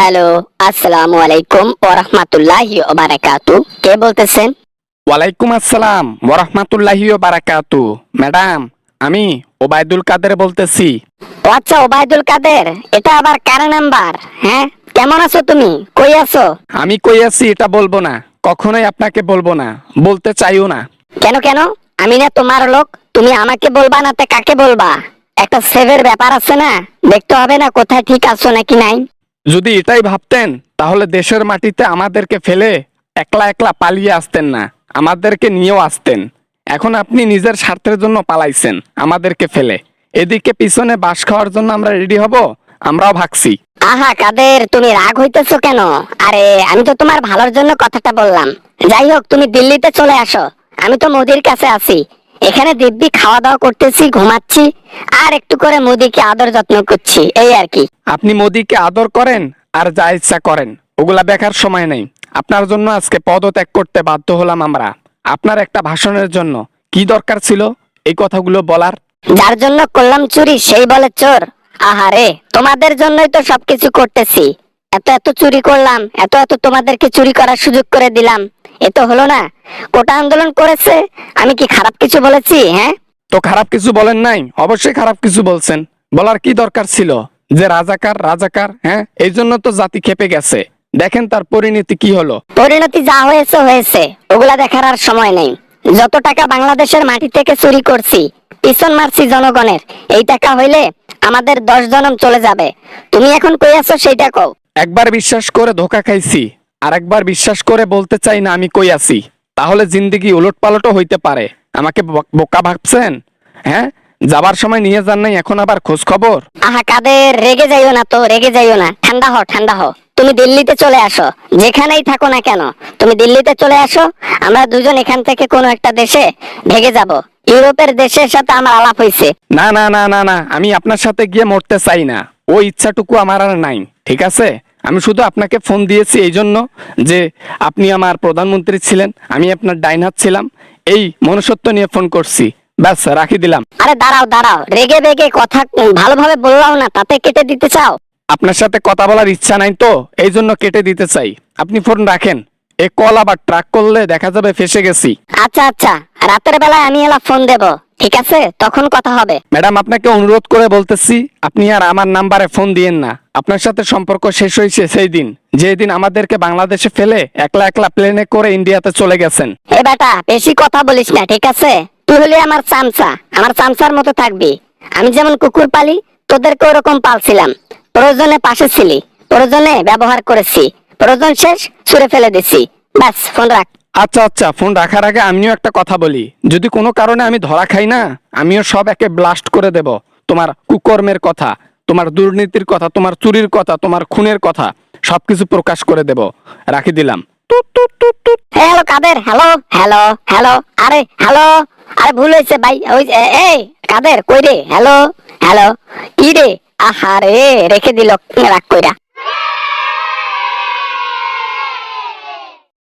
Hello, আসসালামু আলাইকুম ওয়া রাহমাতুল্লাহি ওয়া বারাকাতুহু। কে বলতেছেন? ওয়ালাইকুম আসসালাম ওয়া রাহমাতুল্লাহি ওয়া বারাকাতুহু। ম্যাডাম, আমি ওবায়দুল কাদের বলতেছি। ও আচ্ছা, ওবায়দুল কাদের। এটা আবার কার নাম্বার? হ্যাঁ, কেমন আছো তুমি? কই আছো? আমি কই আছি এটা বলবো না, কখনোই আপনাকে বলবো না, বলতে চাইও না। কেন কেন? আমি না তোমার লোক? তুমি আমাকে বলবা না, তে কাকে বলবা? একটা সেভের ব্যাপার আছে না, দেখতে হবে না কোথায় ঠিক আছো নাকি নাই। যদি এটাই ভাবতেন তাহলে দেশের মাটিতে আমাদেরকে ফেলে একলা একলা পালিয়ে আসতেন না, আমাদেরকে নিয়েও আসতেন। এখন আপনি নিজের স্বার্থের জন্য পালাইছেন আমাদেরকে ফেলে। এদিকে পিছনে বাস খাওয়ার জন্য আমরা রেডি হব, আমরাও ভাগছি। আহা কাদের, তুমি রাগ হইতেছো কেন? আরে আমি তো তোমার ভালোর জন্য কথাটা বললাম। যাই হোক, তুমি দিল্লিতে চলে আসো, আমি তো মোদির কাছে আছি। এখানে দিব্যি খাওয়া দাওয়া করতেছি, ঘুমাচ্ছি, আর একটু করে মোদিকে আদর যত্ন করছি, এই আর কি। আপনি মোদিকে আদর করেন আর যা ইচ্ছা করেন, ওগুলা দেখার সময় নেই। আপনার জন্য আজকে পদত্যাগ করতে বাধ্য হলাম আমরা, আপনার একটা ভাষণের জন্য। কি দরকার ছিল এই কথাগুলো বলার? যার জন্য করলাম চুরি সেই বলে চোর। আহারে, তোমাদের জন্যই তো সবকিছু করতেছি। এত এত চুরি করলাম, এত এত তোমাদেরকে চুরি করার সুযোগ করে দিলাম, এ তো হলো না। কোটা আন্দোলন করেছে, আমি কি খারাপ কিছু বলেছি? হ্যাঁ, তো খারাপ কিছু বলেন নাই, অবশ্যই খারাপ কিছু বলছেন। বলার কি দরকার ছিল যে রাজাকার রাজাকার? হ্যাঁ, এই জন্য তো জাতি খেপে গেছে। দেখেন তার পরিণতি কি হলো। পরিণতি যা হয়েছে হয়েছে, ওগুলা দেখার আর সময় নেই। যত টাকা বাংলাদেশের মাটি থেকে চুরি করছি, পিছন মারছি জনগণের, এই টাকা হইলে আমাদের 10 জনম চলে যাবে। তুমি এখন কই আছো সেইটা কও। একবার বিশ্বাস করে ধোকা খাইছি, আর একবার বিশ্বাস করে বলতে চাই না আমি কই আছি। তাহলে জিন্দেগি উলট পালটও হইতে পারে। আমাকে বোকা ভাবছেন? হ্যাঁ, যাবার সময় নিয়ে যান নাই, এখন আবার খোঁজ খবর। আহা কাদের, রেগে যাইও না তো, রেগে যাইও না, ঠান্ডা হও ঠান্ডা হও। তুমি দিল্লিতে চলে আসো, যেখানেই থাকো না কেন, তুমি দিল্লিতে চলে আসো। আমরা দুজন এখান থেকে কোনো একটা দেশে ভেগে যাব। ইউরোপের দেশের সাথে আমার আলাপ হয়েছে। না না না না না, আমি আপনার সাথে গিয়ে মরতে চাই না, ওই ইচ্ছাটুকু আমার আর নাই। ঠিক আছে, আমি শুধু আপনাকে ফোন দিয়েছি এই জন্য যে আপনি আমার প্রধানমন্ত্রী ছিলেন, আমি আপনার ডাইন হাত ছিলাম, এই মনুষ্যত্ব নিয়ে ফোন করছি। ব্যাস, রাখি দিলাম। আরে দাঁড়াও দাঁড়াও, রেগে বেগে কথা ভালোভাবে বললাও না, তাতে কেটে দিতে চাও? আপনার সাথে কথা বলার ইচ্ছা নাই তো, এই জন্য কেটে দিতে চাই। আপনি ফোন রাখেন। এ কল আবার ট্রাক করলে দেখা যাবে ফেসে গেছি। আচ্ছা আচ্ছা, রাতের বেলায় আমি এলা ফোন দেব, ঠিক আছে? তখন কথা হবে। ম্যাডাম, আপনাকে অনুরোধ করে বলতেছি, আপনি আর আমার নাম্বারে ফোন দিয়েন না। আপনার সাথে সম্পর্ক শেষ হয়েছে সেই দিন, যেদিন আমাদেরকে বাংলাদেশে ফেলে একলা একলা প্লেনে করে ইন্ডিয়াতে চলে গেছেন। এ বেটা, বেশি কথা বলিস না, ঠিক আছে? তুই হলি আমার চামচা, আমার চামচার মতো থাকবি। আমি যেমন কুকুর পালি, তোদেরকে ওরকম পালছিলাম। প্রয়োজনে পাশে ছিলি, প্রয়োজনে ব্যবহার করেছি, প্রয়োজন শেষ ছুঁড়ে ফেলে দিছি। ব্যাস, ফোন রাখ। আচ্ছা আচ্ছা, ফোন রাখার আগে আমিও একটা কথা বলি। যদি কোনো কারণে আমি ধরা খাই না, আমিও সব একে ব্লাস্ট করে দেব। তোমার কুকর্মের কথা, তোমার দুর্নীতির কথা, তোমার চুরির কথা, তোমার খুনের কথা, সবকিছু প্রকাশ করে দেব। রাখি দিলাম। টুট টুট টুট টুট। হ্যালো কাদের, হ্যালো হ্যালো হ্যালো। আরে হ্যালো, আরে ভুল হয়েছে ভাই। ওই এই কাদের, কই রে? হ্যালো হ্যালো, কি রে? আহারে, রেখে দিল রাগ কইরা।